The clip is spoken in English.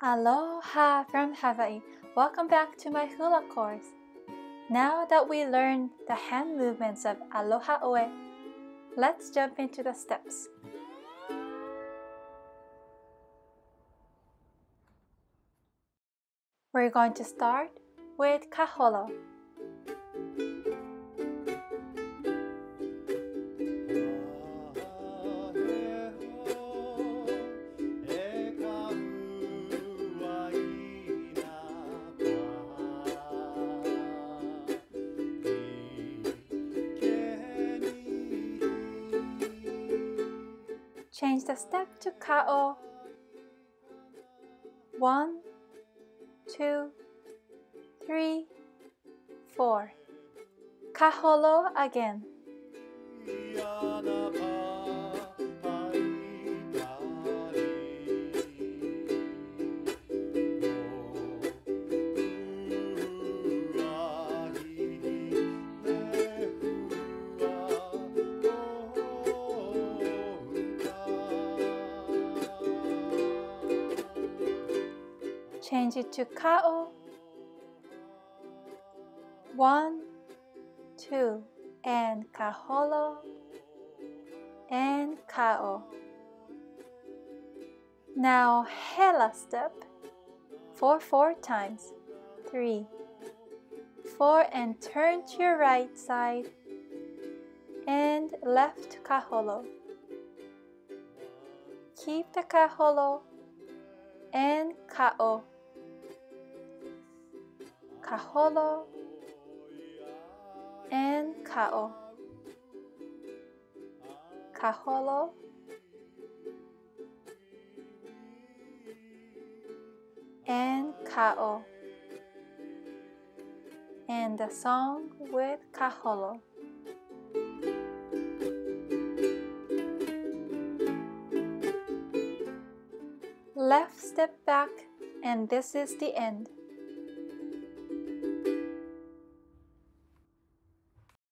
Aloha from Hawaii. Welcome back to my hula course. Now that we learned the hand movements of Aloha Oe, let's jump into the steps. We're going to start with kaholo. Change the step to ka'o. 1, 2, 3, 4. Kaholo again. Change it to ka'o. 1, 2, and kaholo, and ka'o. Now hela step for 4 times. 3, 4, and turn to your right side, and left kaholo. Keep the kaholo, and ka'o. Kaholo, and ka'o. Kaholo, and ka'o. And the song with kaholo. Left step back, and this is the end.